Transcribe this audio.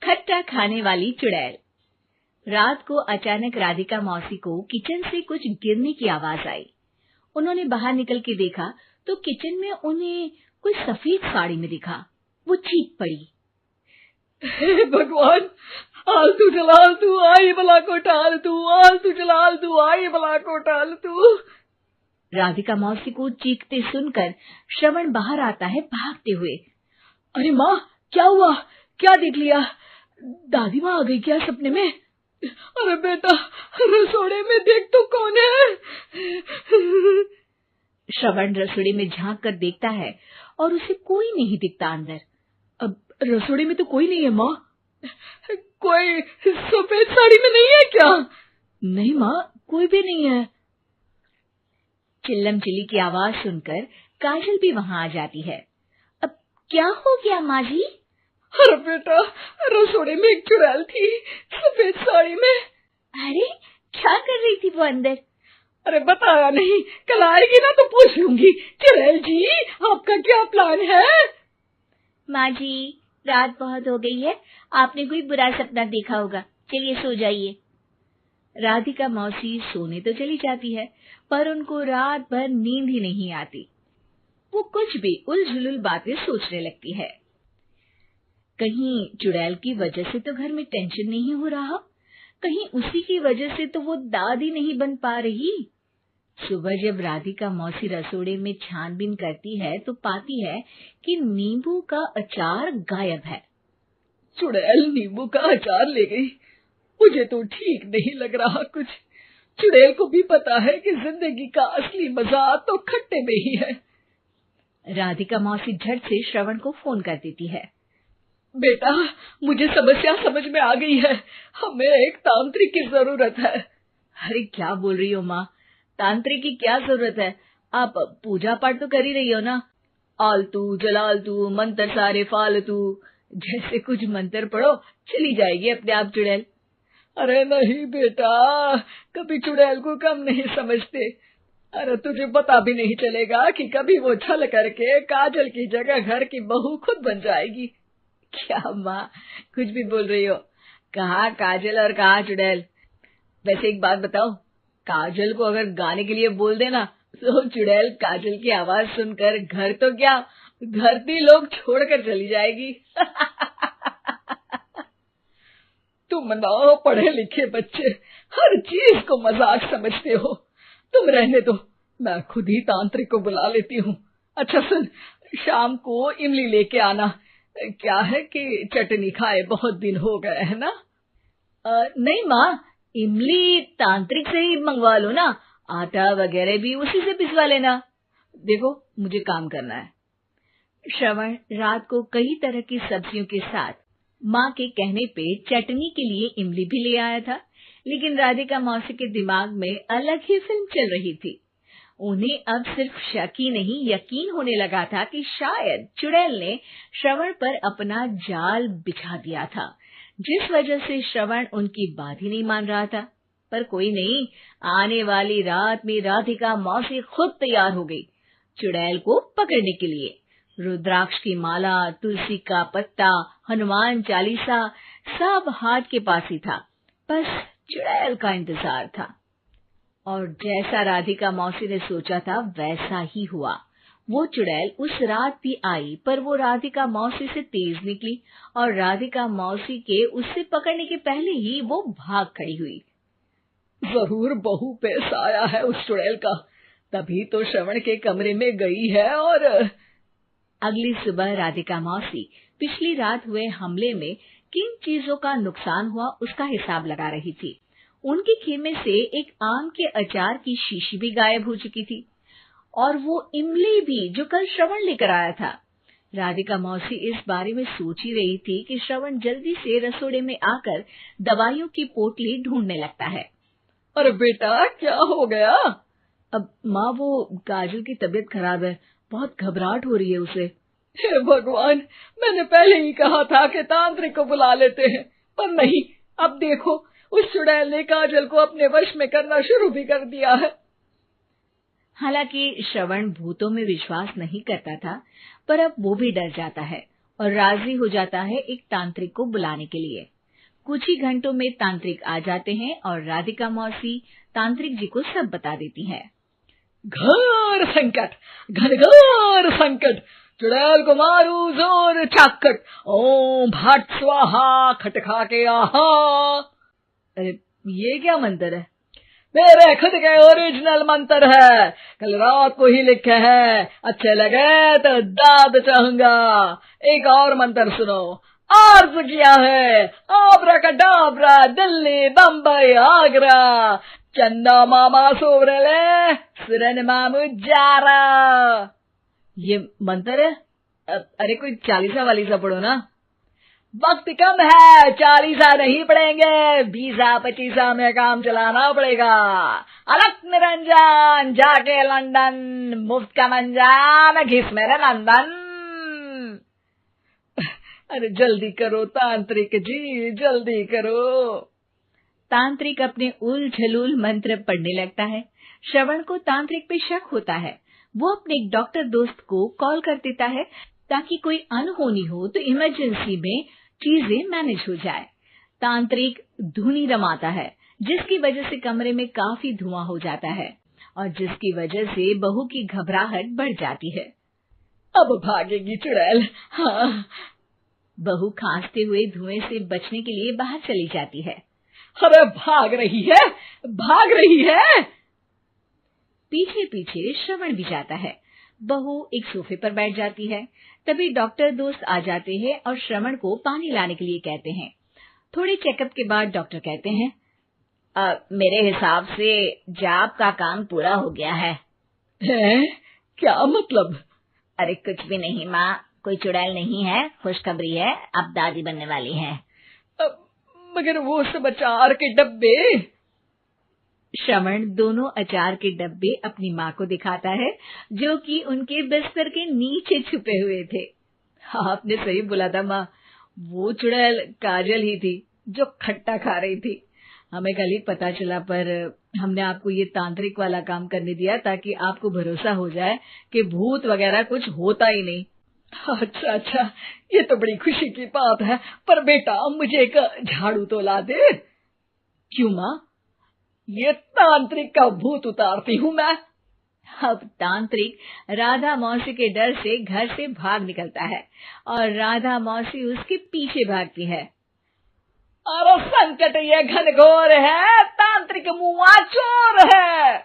खट्टा खाने वाली चुड़ैल। रात को अचानक राधिका मौसी को किचन से कुछ गिरने की आवाज आई। उन्होंने बाहर निकल के देखा तो किचन में उन्हें कोई सफेद साड़ी में दिखा। वो चीख पड़ी, हे भगवान, आलतू जलाल तू आई भला को टाल तू, आलतू जलाल तू आई भला को टाल तू। राधिका मौसी को चीखते सुनकर श्रवण बाहर आता है भागते हुए। अरे माँ, क्या हुआ? क्या देख लिया? दादी माँ आ गई क्या सपने में? अरे बेटा, रसोड़े में देख तो कौन है? श्रवण रसोड़े में झांक कर देखता है और उसे कोई नहीं दिखता अंदर। अब रसोड़े में तो कोई नहीं है माँ। कोई सफेद साड़ी में नहीं है क्या? नहीं माँ, कोई भी नहीं है। चिल्लम चिल्ली की आवाज सुनकर काजल भी वहां आ जाती है। अब क्या हो गया माँ जी? अरे बेटा, रसोड़े में एक चुड़ैल थी सफेद साड़ी में। अरे क्या कर रही थी वो अंदर? अरे बताया नहीं, कल आएगी ना तो पूछ लूंगी। चुड़ैल जी, आपका क्या प्लान है? माँ जी, रात बहुत हो गई है, आपने कोई बुरा सपना देखा होगा, चलिए सो जाइए। राधिका मौसी सोने तो चली जाती है, पर उनको रात भर नींद ही नहीं आती। वो कुछ भी उलझुल बातें सोचने लगती है। कहीं चुड़ैल की वजह से तो घर में टेंशन नहीं हो रहा, कहीं उसी की वजह से तो वो दादी नहीं बन पा रही। सुबह जब राधिका मौसी रसोड़े में छानबीन करती है तो पाती है कि नींबू का अचार गायब है। चुड़ैल नींबू का अचार ले गई, मुझे तो ठीक नहीं लग रहा कुछ। चुड़ैल को भी पता है कि जिंदगी का असली मजा तो खट्टे में ही है। राधिका मौसी झट से श्रवण को फोन कर देती है। बेटा, मुझे समस्या समझ में आ गई है, हमें एक तांत्रिक की जरूरत है। अरे क्या बोल रही हो माँ, तांत्रिक की क्या जरूरत है? आप पूजा पाठ तो कर ही रही हो ना। आलतू जलालतू मंत्र सारे फालतू जैसे कुछ मंत्र पढ़ो, चली जाएगी अपने आप चुड़ैल। अरे नहीं बेटा, कभी चुड़ैल को कम नहीं समझते। अरे तुझे पता भी नहीं चलेगा कि कभी वो छल करके काजल की जगह घर की बहू खुद बन जाएगी। क्या माँ, कुछ भी बोल रही हो? कहाँ काजल और कहाँ चुड़ैल? वैसे एक बात बताओ, काजल को अगर गाने के लिए बोल देना तो चुड़ैल काजल की आवाज सुनकर घर तो क्या, धरती लोग छोड़कर चली जाएगी। तुम ना पढ़े लिखे बच्चे हर चीज को मजाक समझते हो। तुम रहने दो, मैं खुद ही तांत्रिक को बुला लेती हूँ। अच्छा सुन, शाम को इमली लेके आना। क्या है कि चटनी खाए बहुत दिन हो गए है ना। नहीं माँ, इमली तांत्रिक से ही मंगवा लो ना, आटा वगैरह भी उसी से पिसवा लेना। देखो मुझे काम करना है। श्रवण रात को कई तरह की सब्जियों के साथ माँ के कहने पे चटनी के लिए इमली भी ले आया था, लेकिन राधिका मौसी के दिमाग में अलग ही फिल्म चल रही थी। उन्हें अब सिर्फ शक ही नहीं यकीन होने लगा था कि शायद चुड़ैल ने श्रवण पर अपना जाल बिछा दिया था, जिस वजह से श्रवण उनकी बात ही नहीं मान रहा था। पर कोई नहीं, आने वाली रात में राधिका मौसी खुद तैयार हो गई चुड़ैल को पकड़ने के लिए। रुद्राक्ष की माला, तुलसी का पत्ता, हनुमान चालीसा सब हाथ के पास ही था, बस चुड़ैल का इंतजार था। और जैसा राधिका मौसी ने सोचा था वैसा ही हुआ। वो चुड़ैल उस रात भी आई, पर वो राधिका मौसी से तेज निकली और राधिका मौसी के उससे पकड़ने के पहले ही वो भाग खड़ी हुई। जरूर बहू पे साया है उस चुड़ैल का, तभी तो श्रवण के कमरे में गई है। और अगली सुबह राधिका मौसी पिछली रात हुए हमले में किन चीजों का नुकसान हुआ उसका हिसाब लगा रही थी। उनके खेमे से एक आम के अचार की शीशी भी गायब हो चुकी थी, और वो इमली भी जो कल श्रवण लेकर आया था। राधिका मौसी इस बारे में सोच ही रही थी कि श्रवण जल्दी से रसोड़े में आकर दवाइयों की पोटली ढूंढने लगता है। अरे बेटा, क्या हो गया? अब माँ, वो काजल की तबीयत खराब है, बहुत घबराहट हो रही है उसे। हे भगवान, मैंने पहले ही कहा था कि तांत्रिक को बुला लेते हैं, पर नहीं, अब देखो उस चुड़ैल ने काजल को अपने वश में करना शुरू भी कर दिया है। हालांकि श्रवण भूतों में विश्वास नहीं करता था, पर अब वो भी डर जाता है। और राजी हो जाता है एक तांत्रिक को बुलाने के लिए। कुछ ही घंटों में तांत्रिक आ जाते हैं और राधिका मौसी तांत्रिक जी को सब बता देती है। घोर संकट, घनघोर संकट, चुड़ैल को मारू जोर चाकट, ओम भट स्वाहा खटखा के आहा। अरे ये क्या मंत्र है? मेरे खुद के ओरिजिनल मंत्र है, कल रात को ही लिखे हैं, अच्छे लगे तो दाद चाहूंगा। एक और मंत्र सुनो। अर्ज किया है आब्राकडाब्रा, दिल्ली बम्बई आगरा, चंदा मामा सोवरले सुरन मामू जारा। ये मंत्र है? अरे कोई 40 वालीसा पढ़ो ना। वक्त कम है, 40 नहीं पड़ेंगे, 20-25 में काम चलाना पड़ेगा। अलग निरंजन जाके लंदन, मुफ्त का मंजान घिस मेरे नंदन। अरे जल्दी करो तांत्रिक जी, जल्दी करो। तांत्रिक अपने उल झलूल मंत्र पढ़ने लगता है। श्रवण को तांत्रिक पे शक होता है। वो अपने एक डॉक्टर दोस्त को कॉल कर देता है ताकि कोई अनहोनी हो तो इमरजेंसी में चीजें मैनेज हो जाए। तांत्रिक धुनी रमाता है, जिसकी वजह से कमरे में काफी धुआं हो जाता है और जिसकी वजह से बहू की घबराहट बढ़ जाती है। अब भागेगी चुड़ैल। हाँ। बहू खांसते हुए धुएं से बचने के लिए बाहर चली जाती है। अरे भाग रही है, भाग रही है। पीछे पीछे श्रवण भी जाता है। बहू एक सोफे पर बैठ जाती है। तभी डॉक्टर दोस्त आ जाते हैं और श्रवण को पानी लाने के लिए कहते हैं। थोड़े चेकअप के बाद डॉक्टर कहते हैं, मेरे हिसाब से जाप का काम पूरा हो गया है। क्या मतलब? अरे कुछ भी नहीं माँ, कोई चुड़ैल नहीं है, खुशखबरी है, अब दादी बनने वाली है। मगर वो सब अचार के डब्बे। श्रवण दोनों अचार के डब्बे अपनी माँ को दिखाता है, जो कि उनके बिस्तर के नीचे छुपे हुए थे। आपने सही बोला था माँ, वो चुड़ैल काजल ही थी जो खट्टा खा रही थी। हमें कल ही पता चला, पर हमने आपको ये तांत्रिक वाला काम करने दिया ताकि आपको भरोसा हो जाए कि भूत वगैरह कुछ होता ही नहीं। अच्छा अच्छा, ये तो बड़ी खुशी की बात है, पर बेटा मुझे एक झाड़ू तो ला दे। क्यों माँ? ये तांत्रिक का भूत उतारती हूँ मैं। अब तांत्रिक राधा मौसी के डर से घर से भाग निकलता है और राधा मौसी उसके पीछे भागती है। अरे संकट ये घनघोर है, तांत्रिक मुआ चोर है।